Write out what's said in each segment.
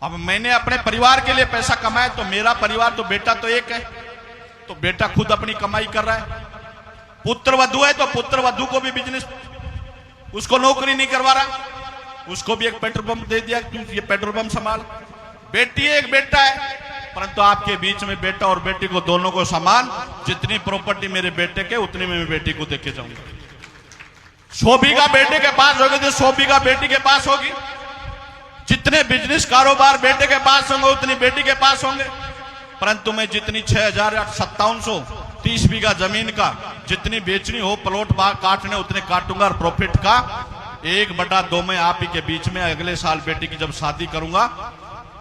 अब मैंने अपने परिवार के लिए पैसा कमाया तो मेरा परिवार तो बेटा तो एक है, तो बेटा खुद अपनी कमाई कर रहा है। पुत्र वधू है तो पुत्र वधू को भी बिजनेस, उसको नौकरी नहीं करवा रहा, उसको भी एक पेट्रोल पंप दे दिया, तू ये पेट्रोल पंप संभाल। बेटी एक बेटा है, परंतु आपके बीच में बेटा और बेटी को दोनों को समान, जितनी प्रॉपर्टी मेरे बेटे के उतनी में मैं बेटी को देके जाऊंगा। 100 बीघा बेटे के पास होगी तो 100 बीघा बेटी के पास होगी। जितने बिजनेस कारोबार बेटे के पास होंगे उतनी बेटी के पास होंगे। परंतु मैं जितनी 6,5730 बीघा जमीन का जितनी बेचनी हो प्लॉट काटने उतने काटूंगा और प्रॉफिट का 1/2 मैं आप ही के बीच में अगले साल बेटी की जब शादी करूंगा,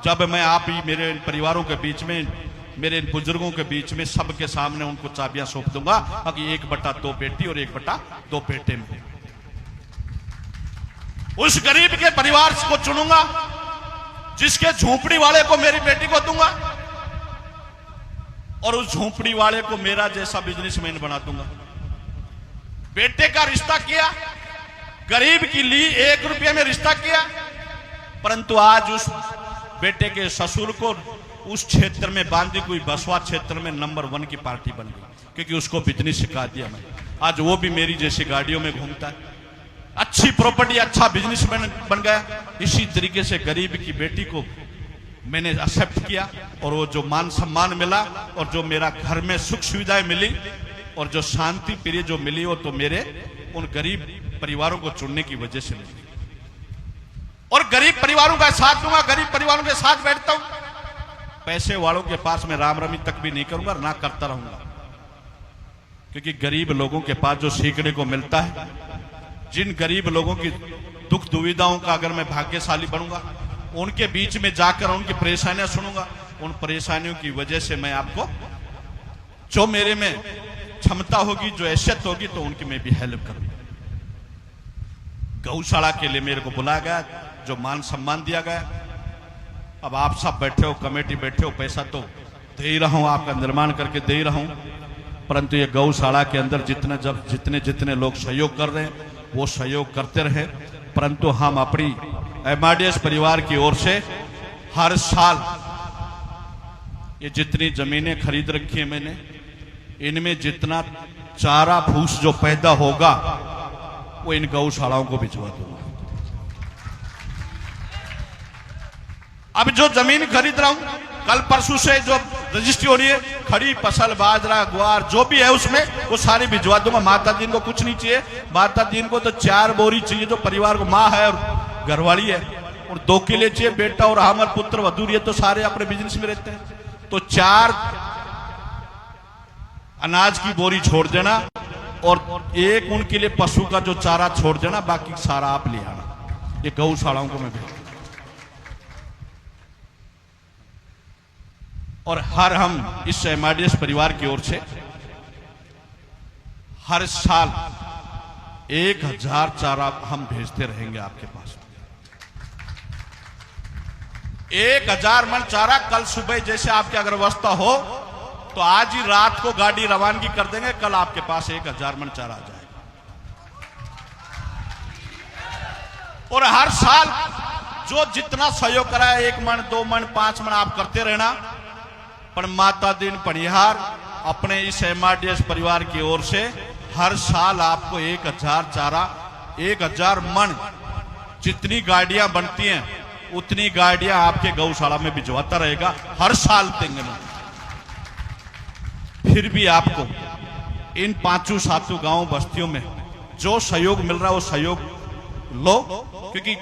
जब मैं आप ही मेरे परिवारों के बीच में, मेरे बुजुर्गों के बीच में सबके सामने उनको चाबियां सौंप दूंगा कि 1/2 बेटी और 1/2 बेटे में। उस गरीब के परिवार को चुनूंगा जिसके झोपड़ी वाले को मेरी बेटी को दूंगा और उस झोपड़ी वाले को मेरा जैसा बिजनेसमैन बना दूंगा। बेटे का रिश्ता किया, गरीब की ली 1 रुपये में रिश्ता किया, परंतु आज उस बेटे के ससुर को उस क्षेत्र में बांधी कोई बसवा क्षेत्र में नंबर 1 की पार्टी बन गई, क्योंकि उसको बिजनेस सिखा दिया मैं। आज वो भी मेरी जैसी गाड़ियों में घूमता है, अच्छी प्रॉपर्टी, अच्छा बिजनेस बन गया। इसी तरीके से गरीब की बेटी को मैंने एक्सेप्ट किया और वो जो मान सम्मान मिला और जो मेरा घर में सुख सुविधाएं मिली और जो शांति प्रिय जो मिली, वो तो मेरे उन गरीब परिवारों को चुनने की वजह से मिली। और गरीब परिवारों का साथ दूंगा, गरीब परिवारों के साथ बैठता हूं। पैसे वालों के पास मैं राम रमी तक भी नहीं करूंगा, ना करता रहूंगा, क्योंकि गरीब लोगों के पास जो सीखने को मिलता है, जिन गरीब लोगों की दुख दुविधाओं का अगर मैं भाग्यशाली बनूंगा, उनके बीच में जाकर उनकी परेशानियां सुनूंगा, उन परेशानियों की वजह से मैं आपको जो मेरे में क्षमता होगी, जो हैसियत होगी, तो उनकी मैं भी हेल्प करूंगा। गौशाला के लिए मेरे को बुलाया गया, जो मान सम्मान दिया गया। अब आप सब बैठे हो, कमेटी बैठे हो, पैसा तो दे ही रहा हूं, आपका निर्माण करके दे ही रहा हूं, परंतु ये गौशाला के अंदर जितने लोग सहयोग कर रहे हैं वो सहयोग करते रहे। परंतु हम अपनी MRDS परिवार की ओर से हर साल ये जितनी जमीनें खरीद रखी है मैंने, इनमें जितना चारा फूस जो पैदा होगा वो इन गौशालाओं को भिजवा दूंगा। अब जो जमीन खरीद रहा हूं, कल परसों से जो रजिस्ट्री हो रही है, खड़ी फसल, बाजरा, ग्वार जो भी है उसमें वो सारी भिजवा दूंगा। माता जी को कुछ नहीं चाहिए, माता जी को तो 4 बोरी चाहिए, जो परिवार को माँ है और घरवाली है, और 2 किले चाहिए। बेटा और हमारे पुत्र वधू है तो सारे अपने बिजनेस में रहते हैं, तो 4 अनाज की बोरी छोड़ देना और 1 उनके लिए पशु का जो चारा छोड़ देना, बाकी सारा आप ले आना। ये गौशालाओं को मैं भेज, और हम इस MRDS परिवार की ओर से हर साल 1000 चारा हम भेजते रहेंगे आपके पास। 1000 मन चारा कल सुबह जैसे आपकी अगर व्यवस्था हो तो आज ही रात को गाड़ी रवानगी कर देंगे, कल आपके पास 1000 मन चारा आ जाएगा। और हर साल जो जितना सहयोग करा है, 1 मन, 2 मन, 5 मन आप करते रहना। पर माता दिन पनिहार अपने इस MRDS परिवार की ओर से हर साल आपको 1000 चारा, 1000 मन, जितनी गाड़ियां बनती हैं उतनी गाड़ियां आपके गौशाला में भिजवाता रहेगा, हर साल देंगे। फिर भी आपको इन 5-7 गांव बस्तियों में जो सहयोग मिल रहा है वो सहयोग लो, क्योंकि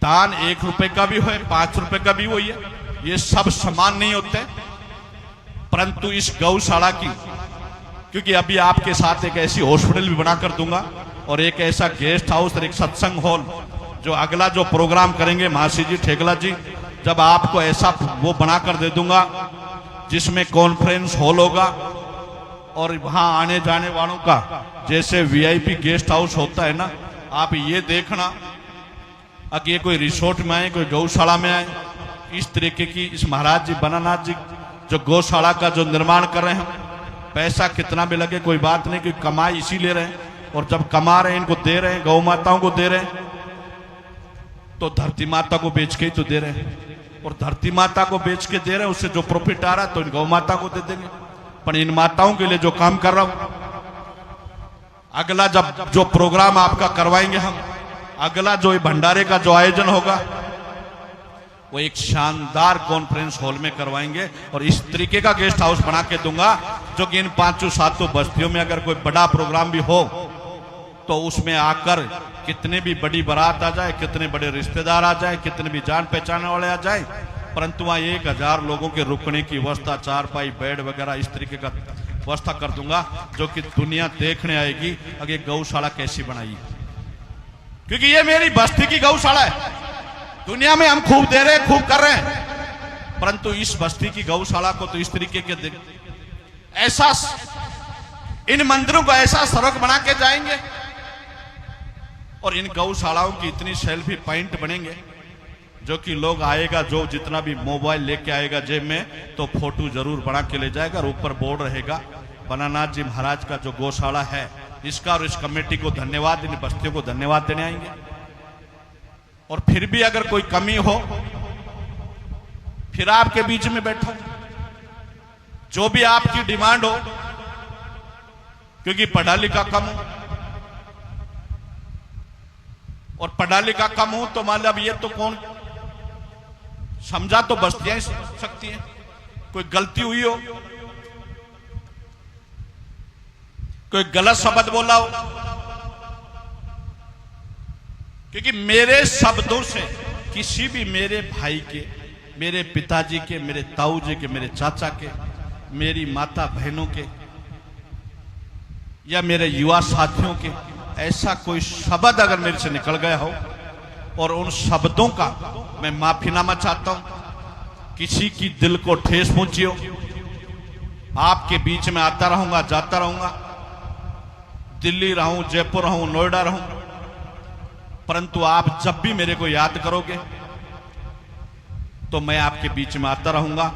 दान 1 रुपए का भी हो, 5 रुपए का भी हो, ये सब समान नहीं होते। परंतु इस गौशाला की, क्योंकि अभी आपके साथ एक ऐसी हॉस्पिटल भी बनाकर दूंगा और एक ऐसा गेस्ट हाउस और एक सत्संग हॉल, जो अगला जो प्रोग्राम करेंगे महाशी जी, ठेकला जी, जब आपको ऐसा वो बनाकर दे दूंगा जिसमें कॉन्फ्रेंस हॉल होगा और वहां आने जाने वालों का जैसे VIP गेस्ट हाउस होता है ना, आप ये देखना कि ये कोई रिसोर्ट में आए, कोई गौशाला में आए। इस तरीके की इस महाराज जी बनानाथ जी जो गौशाला का जो निर्माण कर रहे हैं, पैसा कितना भी लगे कोई बात नहीं, क्योंकि कमाई इसी ले रहे हैं, और जब कमा रहे हैं इनको दे रहे हैं, गौ माताओं को दे रहे हैं, तो धरती माता को बेच के ही तो दे रहे हैं। और धरती माता को बेच के दे रहे हैं, उससे जो प्रॉफिट आ रहा है तो इन गौ माता को दे देंगे। पर इन माताओं के लिए जो काम कर रहा हूं, अगला जब जो प्रोग्राम आपका करवाएंगे हम, अगला जो भंडारे का जो आयोजन होगा वो एक शानदार कॉन्फ्रेंस हॉल में करवाएंगे और इस तरीके का गेस्ट हाउस बना के दूंगा जो कि इन 5-7 बस्तियों में अगर कोई बड़ा प्रोग्राम भी हो तो उसमें आकर कितने भी बड़ी बारात आ जाए, कितने बड़े रिश्तेदार आ जाए, कितने भी जान पहचान वाले आ जाए, परंतु वहां 1000 लोगों के रुकने की व्यवस्था, चारपाई, बेड वगैरह इस तरीके का व्यवस्था कर दूंगा जो कि दुनिया देखने आएगी अगर गौशाला कैसी बनाई। क्योंकि ये मेरी बस्ती की गौशाला है। दुनिया में हम खूब दे रहे हैं, खूब कर रहे हैं, परंतु इस बस्ती की गौशाला को तो इस तरीके के ऐसा इन मंदिरों को ऐसा सड़क बना के जाएंगे और इन गौशालाओं की इतनी सेल्फी पॉइंट बनेंगे जो कि लोग आएगा, जो जितना भी मोबाइल लेके आएगा जेब में तो फोटो जरूर बना के ले जाएगा और ऊपर बोर्ड रहेगा बनानाथ जी महाराज का जो गौशाला है इसका, और इस कमेटी को धन्यवाद, इन बस्तियों को धन्यवाद देने आएंगे। और फिर भी अगर कोई कमी हो फिर आपके बीच में बैठो, जो भी आपकी डिमांड हो, क्योंकि पढ़ा लिखा कम हो और पढ़ा लिखा कम हो तो मतलब ये तो कौन समझा तो बस्तियां ही सकती हैं। कोई गलती हुई हो, कोई गलत शब्द बोला हो, क्योंकि मेरे शब्दों से किसी भी मेरे भाई के, मेरे पिताजी के, मेरे ताऊ जी के, मेरे चाचा के, मेरी माता बहनों के या मेरे युवा साथियों के ऐसा कोई शब्द अगर मेरे से निकल गया हो और उन शब्दों का मैं माफीनामा चाहता हूं, किसी की दिल को ठेस पहुंची हो, आपके बीच में आता रहूंगा, जाता रहूंगा, दिल्ली रहूं, जयपुर रहूं, नोएडा रहूं, परंतु आप जब भी मेरे को याद करोगे तो मैं आपके बीच में आता रहूंगा।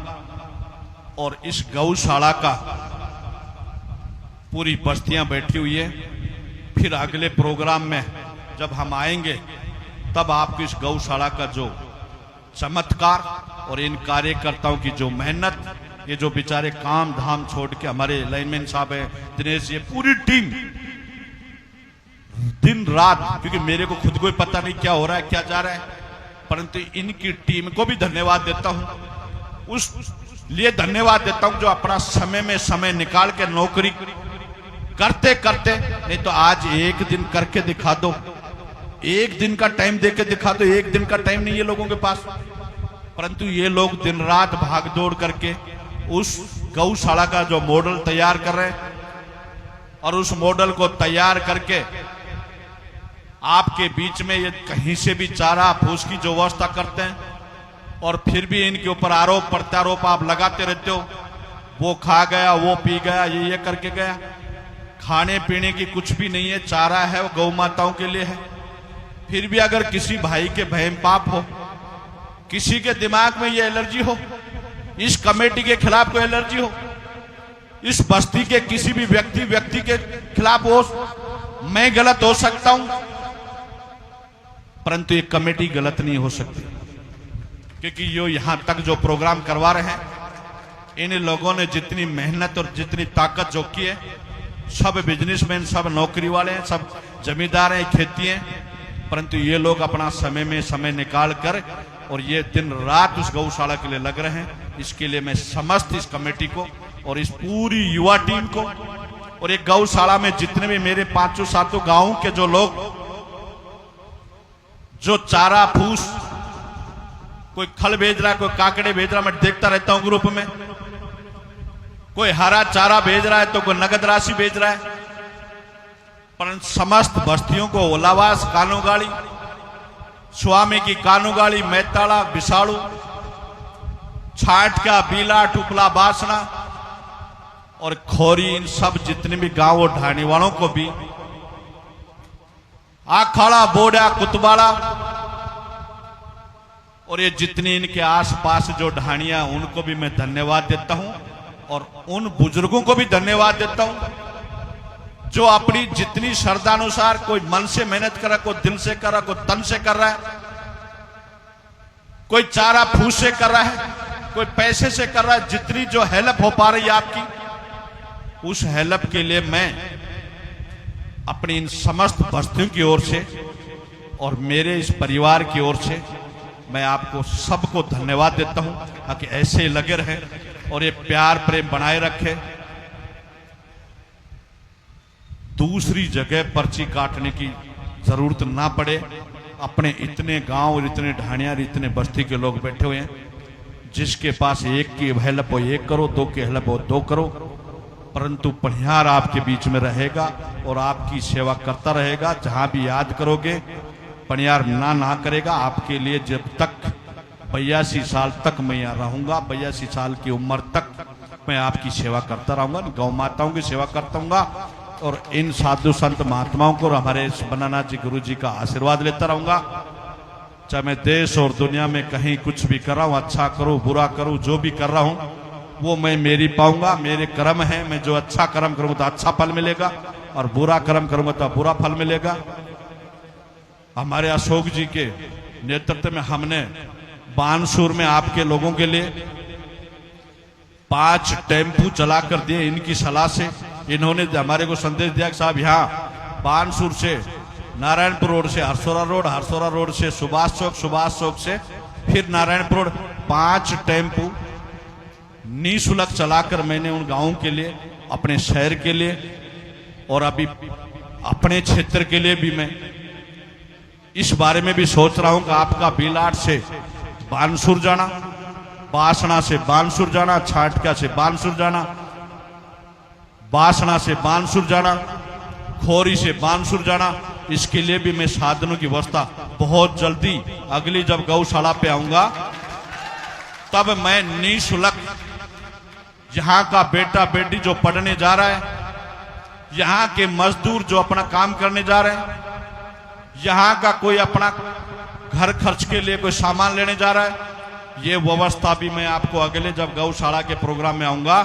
और इस गौशाला का पूरी बस्तियां बैठी हुई है, फिर अगले प्रोग्राम में जब हम आएंगे तब आपको इस गौशाला का जो चमत्कार और इन कार्यकर्ताओं की जो मेहनत, ये जो बेचारे काम धाम छोड़ के, हमारे लाइनमैन साहब है, दिनेश, ये पूरी टीम दिन रात, क्योंकि मेरे को खुद को पता नहीं क्या हो रहा है, क्या जा रहा है, परंतु इनकी टीम को भी धन्यवाद देता हूं। उस लिए धन्यवाद देता हूं जो अपना समय में समय निकाल के नौकरी करते करते, नहीं तो आज एक दिन करके दिखा दो, एक दिन का टाइम दे के दिखा दो, एक दिन का टाइम नहीं है लोगों के पास, परंतु ये लोग दिन रात भाग दौड़ करके उस गौशाला का जो मॉडल तैयार कर रहे हैं और उस मॉडल को तैयार करके आपके बीच में ये कहीं से भी चारा फूस की जो व्यवस्था करते हैं और फिर भी इनके ऊपर आरोप प्रत्यारोप आप लगाते रहते हो, वो खा गया, वो पी गया, ये करके गया। खाने पीने की कुछ भी नहीं है, चारा है वो गौ माताओं के लिए है। फिर भी अगर किसी भाई के बहम पाप हो, किसी के दिमाग में ये एलर्जी हो, इस कमेटी के खिलाफ कोई एलर्जी हो, इस बस्ती के किसी भी व्यक्ति के खिलाफ हो, मैं गलत हो सकता हूं परंतु ये कमेटी गलत नहीं हो सकती, क्योंकि यो यहां तक जो प्रोग्राम करवा रहे हैं, इन लोगों ने जितनी मेहनत और जितनी ताकत जो की है, सब बिजनेसमैन, सब नौकरी वाले हैं, सब जमींदार हैं, खेती हैं, परंतु ये लोग अपना समय में समय निकाल कर और ये दिन रात उस गौशाला के लिए लग रहे हैं। इसके लिए मैं समस्त इस कमेटी को और इस पूरी युवा टीम को और एक गौशाला में जितने भी मेरे 5-7 गांवों के जो लोग जो चारा फूस, कोई खल भेज रहा है, कोई काकड़े भेज रहा है, मैं देखता रहता हूं ग्रुप में, कोई हरा चारा भेज रहा है तो कोई नगद राशि भेज रहा है, परंतु समस्त बस्तियों को ओलावास, कानूगाड़ी, स्वामी की कानूगाड़ी, मैताड़ा, बिसाड़ू, छाट का, बीला, टुकला, बासना और खोरी, इन सब जितने भी गांव और ढाणी वालों को भी, आखाड़ा, बोड़ा, कुतबाड़ा और ये जितनी इनके आसपास जो ढाणियां, उनको भी मैं धन्यवाद देता हूं और उन बुजुर्गों को भी धन्यवाद देता हूं जो अपनी जितनी श्रद्धानुसार, कोई मन से मेहनत कर रहा, कोई दिल से कर रहा, कोई तन से कर रहा है, कोई चारा फूस से कर रहा है, कोई पैसे से कर रहा है। जितनी जो हेल्प हो पा रही है आपकी, उस हेल्प के लिए मैं अपनी इन समस्त बस्तियों की ओर से और मेरे इस परिवार की ओर से मैं आपको सबको धन्यवाद देता हूं। ताकि ऐसे लगे रहे और ये प्यार प्रेम बनाए रखे। दूसरी जगह पर्ची काटने की जरूरत ना पड़े। अपने इतने गांव और इतने ढाणिया और इतने बस्ती के लोग बैठे हुए हैं, जिसके पास एक की हेल्प हो एक करो, दो की हेल्प हो दो करो, परंतु पनिहार आपके बीच में रहेगा और आपकी सेवा करता रहेगा। जहां भी याद करोगे पनिहार ना करेगा आपके लिए। जब तक 82 साल तक मैं यहाँ रहूंगा, 82 साल की उम्र तक मैं आपकी सेवा करता रहूंगा, गौ माताओं की सेवा करता हूँ और इन साधु संत महात्माओं को और हमारे बनानाथ जी गुरु जी का आशीर्वाद लेता रहूंगा। चाहे मैं देश और दुनिया में कहीं कुछ भी कर रहा हूं, अच्छा करूं बुरा करूं, जो भी कर रहा हूं वो मैं मेरी पाऊंगा। मेरे कर्म है, मैं जो अच्छा कर्म करूंगा तो अच्छा फल मिलेगा और बुरा कर्म करूंगा तो बुरा फल मिलेगा। हमारे अशोक जी के नेतृत्व में हमने बानसूर में आपके लोगों के लिए 5 टेम्पू चला कर दिए। इनकी सलाह से इन्होंने हमारे को संदेश दिया कि साहब यहाँ बानसूर से नारायणपुर रोड से हरसोरा रोड से सुभाष चौक से फिर नारायणपुर रोड 5 टेम्पू निःशुल्क चलाकर मैंने उन गांवों के लिए, अपने शहर के लिए और अभी अपने क्षेत्र के लिए भी मैं इस बारे में भी सोच रहा हूं कि आपका बिलाट से बानसूर जाना, बासना से बानसूर जाना, छाटका से बानसूर जाना, बासना से बानसूर जाना, खोरी से बानसूर जाना, इसके लिए भी मैं साधनों की व्यवस्था बहुत जल्दी अगली जब गौशाला पे आऊंगा तब मैं निःशुल्क यहाँ का बेटा बेटी जो पढ़ने जा रहा है, यहाँ के मजदूर जो अपना काम करने जा रहे हैं, यहाँ का कोई अपना घर खर्च के लिए कोई सामान लेने जा रहा है, ये व्यवस्था भी मैं आपको अगले जब गौशाला के प्रोग्राम में आऊंगा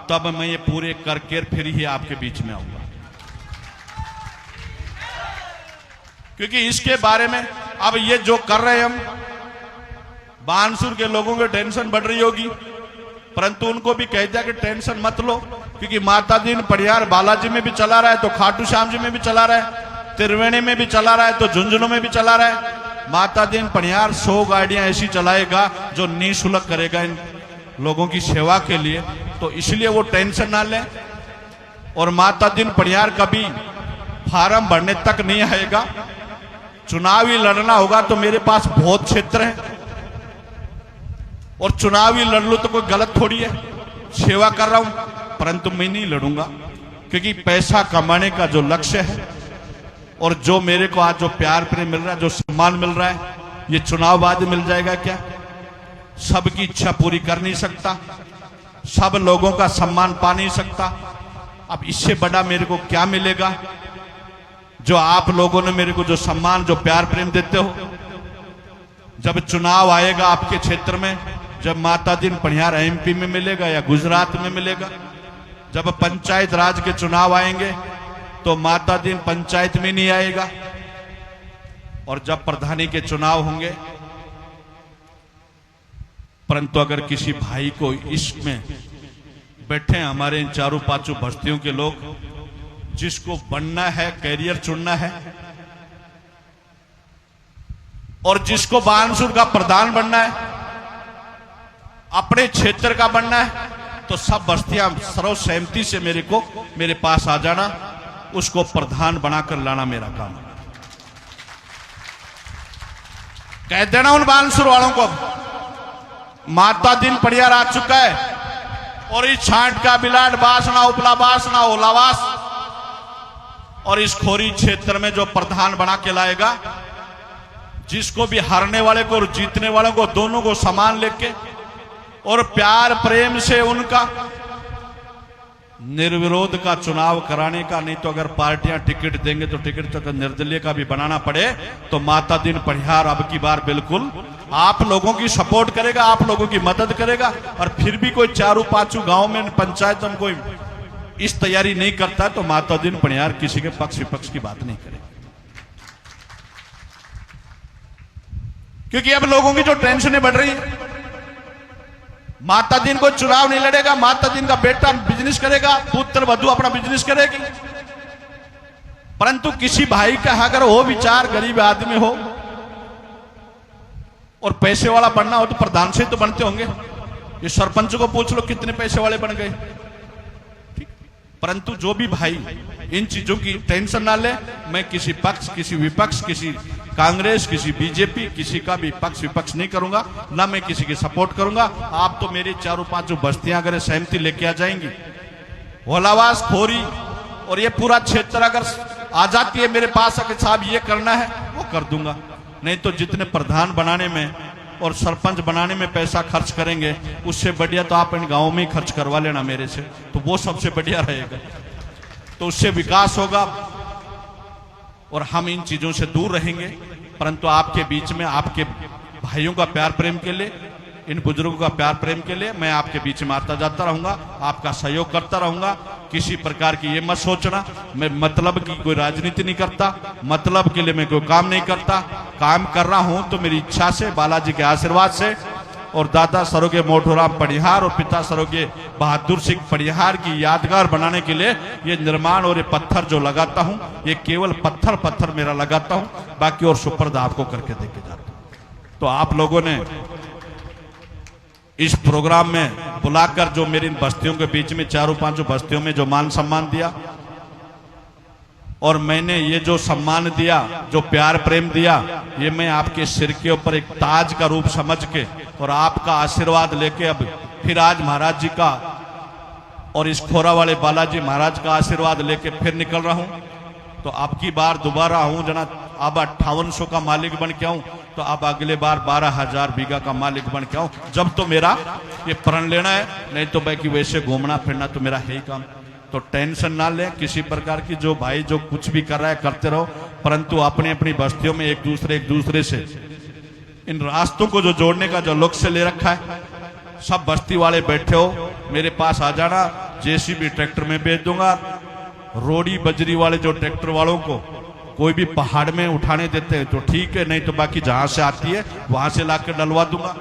तब मैं ये पूरे करके फिर ही आपके बीच में आऊंगा। क्योंकि इसके बारे में अब ये जो कर रहे हैं हम, बानसूर के लोगों की टेंशन बढ़ रही होगी, परंतु उनको भी कह दिया कि टेंशन मत लो, क्योंकि माता दिन पनिहार बालाजी में भी चला रहा है तो खाटू श्याम जी में भी चला रहा है, त्रिवेणी में भी चला रहा है तो झुंझुनू में भी चला रहा है। माता दिन पनिहार 100 गाड़ियां ऐसी चलाएगा जो निःशुल्क करेगा इन लोगों की सेवा के लिए। तो इसलिए वो टेंशन ना लें। और माता दिन पनिहार कभी फार्म भरने तक नहीं आएगा। चुनाव ही लड़ना होगा तो मेरे पास बहुत क्षेत्र है और चुनाव ही लड़ लो तो कोई गलत थोड़ी है। सेवा कर रहा हूं परंतु मैं नहीं लड़ूंगा, क्योंकि पैसा कमाने का जो लक्ष्य है और जो मेरे को आज जो प्यार प्रेम मिल रहा है, जो सम्मान मिल रहा है, ये चुनाव बाद मिल जाएगा क्या? सबकी इच्छा पूरी कर नहीं सकता, सब लोगों का सम्मान पा नहीं सकता। अब इससे बड़ा मेरे को क्या मिलेगा? जो आप लोगों ने मेरे को जो सम्मान जो प्यार प्रेम देते हो। जब चुनाव आएगा आपके क्षेत्र में, जब माता दिन पनिहार एमपी में मिलेगा या गुजरात में मिलेगा, जब पंचायत राज के चुनाव आएंगे तो माता दिन पंचायत में नहीं आएगा, और जब प्रधानी के चुनाव होंगे। परंतु अगर किसी भाई को इसमें बैठे हमारे इन चारों पांचों बस्तियों के लोग, जिसको बनना है, कैरियर चुनना है और जिसको बानसूर का प्रधान बनना है, अपने क्षेत्र का बनना है, तो सब बस्तियां सर्व सहमति से मेरे पास आ जाना, उसको प्रधान बनाकर लाना मेरा काम है। कह देना उन बानसूर वालों को माता दिन पनिहार आ चुका है और इस छाट का बिलाट बासना उपला बासना ओलावास और इस खोरी क्षेत्र में जो प्रधान बना के लाएगा, जिसको भी हारने वाले को और जीतने वालों को दोनों को समान लेके और प्यार प्रेम से उनका निर्विरोध का चुनाव कराने का। नहीं तो अगर पार्टियां टिकट देंगे तो टिकट तो निर्दलीय का भी बनाना पड़े, तो माता दिन पनिहार अब की बार बिल्कुल आप लोगों की सपोर्ट करेगा, आप लोगों की मदद करेगा। और फिर भी कोई चारों पांचों गांव में पंचायत में कोई इस तैयारी नहीं करता तो माता दिन पनिहार किसी के पक्ष विपक्ष की बात नहीं करेगा। क्योंकि अब लोगों की जो टेंशनें बढ़ रही है, माता दिन को चुनाव नहीं लड़ेगा, माता दिन का बेटा बिजनेस करेगा, पुत्र वधू अपना बिजनेस करेगी, परंतु किसी भाई का अगर वो विचार गरीब आदमी हो और पैसे वाला बनना हो तो प्रधान से तो बनते होंगे। ये सरपंच को पूछ लो कितने पैसे वाले बन गए। परंतु जो भी भाई इन चीजों की टेंशन ना ले, मैं किसी पक्ष, किसी विपक्ष, किसी कांग्रेस, किसी बीजेपी, किसी का भी पक्ष विपक्ष नहीं करूंगा, ना मैं किसी की सपोर्ट करूंगा। आप तो मेरी चारों पांचों बस्तियां अगर सहमति लेके आ जाएंगी, होलावास, खोरी और ये पूरा क्षेत्र अगर आ जाती है मेरे पास अगर साहब ये करना है, वो कर दूंगा। नहीं तो जितने प्रधान बनाने में और सरपंच बनाने में पैसा खर्च करेंगे, उससे बढ़िया तो आप इन गांवों में ही खर्च करवा लेना मेरे से, तो वो सबसे बढ़िया रहेगा। तो उससे विकास होगा और हम इन चीजों से दूर रहेंगे। परंतु आपके बीच में, आपके भाइयों का प्यार प्रेम के लिए, इन बुजुर्गों का प्यार प्रेम के लिए मैं आपके बीच में आता जाता रहूंगा, आपका सहयोग करता रहूंगा। किसी प्रकार की ये मत सोचना मैं मतलब की कोई राजनीति नहीं करता, मतलब के लिए मैं कोई काम नहीं करता। काम कर रहा हूं तो मेरी इच्छा से, बालाजी के आशीर्वाद से, और दादा सरोगे मोटूराम पड़िहार और पिता सरोगे बहादुर सिंह पड़िहार की यादगार बनाने के लिए ये निर्माण और ये पत्थर जो लगाता हूं, ये केवल पत्थर मेरा लगाता हूं, बाकी और सुपर्द आपको करके देके जाता हूं। तो आप लोगों ने इस प्रोग्राम में बुलाकर जो मेरी इन बस्तियों के बीच में, चारों पांचों बस्तियों में जो मान सम्मान दिया, और मैंने ये जो सम्मान दिया, जो प्यार प्रेम दिया, ये मैं आपके सिर के ऊपर एक ताज का रूप समझ के और आपका आशीर्वाद लेके अब फिर आज महाराज जी का और इस खोरा वाले बालाजी महाराज का आशीर्वाद लेके फिर निकल रहा हूं। तो अब की बार दोबारा आऊं जना, अब 5800 का मालिक बन के आऊं, तो अब अगले बार 12,000 बीघा का मालिक बन के आऊं, जब तो मेरा ये प्रण लेना है। नहीं तो बाकी वैसे घूमना फिरना तो मेरा है ही काम। तो टेंशन ना लें किसी प्रकार की, जो भाई जो कुछ भी कर रहा है करते रहो, परंतु अपनी अपनी बस्तियों में एक दूसरे से इन रास्तों को जो जोड़ने का जो लक्ष्य ले रखा है, सब बस्ती वाले बैठे हो मेरे पास आ जाना, जेसीबी ट्रैक्टर में भेज दूंगा। रोड़ी बजरी वाले जो ट्रैक्टर वालों को कोई भी पहाड़ में उठाने देते हैं तो ठीक है, नहीं तो बाकी जहां से आती है वहां से लाकर डलवा दूंगा।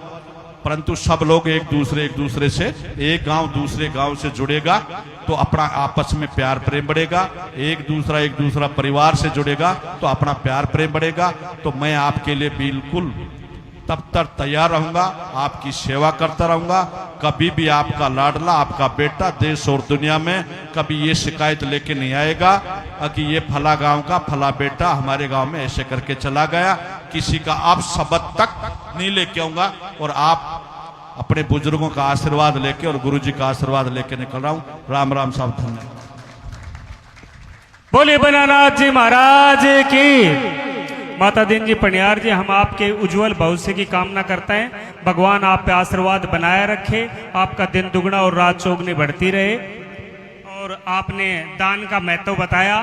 परंतु सब लोग एक दूसरे से, एक गांव दूसरे गांव से जुड़ेगा तो अपना आपस में प्यार प्रेम बढ़ेगा, एक दूसरा परिवार से जुड़ेगा तो अपना प्यार प्रेम बढ़ेगा। तो मैं आपके लिए बिल्कुल तब तक तैयार रहूंगा, आपकी सेवा करता रहूंगा। कभी भी आपका लाडला, आपका बेटा देश और दुनिया में कभी ये शिकायत लेके नहीं आएगा कि ये फला गांव का फला बेटा हमारे गांव में ऐसे करके चला गया। किसी का आप शब्द तक नहीं लेके आऊंगा, और आप अपने बुजुर्गों का आशीर्वाद लेके और गुरुजी का आशीर्वाद लेके निकल रहा हूं। राम राम साहब, धन्यवाद। बोले बनानाथ जी महाराज की। माता दीन जी पड़िहार जी, हम आपके उज्जवल भविष्य की कामना करते हैं। भगवान आप पे आशीर्वाद बनाए रखे, आपका दिन दुगना और रात चौगुनी बढ़ती रहे। और आपने दान का महत्व बताया,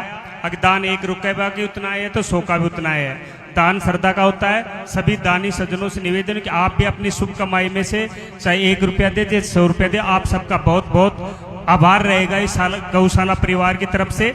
अगर दान 1 रुपये की उतना है तो 100 का भी उतना है। दान श्रद्धा का होता है। सभी दानी सज्जनों से निवेदन कि आप भी अपनी शुभ कमाई में से चाहे 1 रुपया दे, चाहे 100 रुपया दे, आप सबका बहुत बहुत आभार रहेगा इस गौशाला परिवार की तरफ से।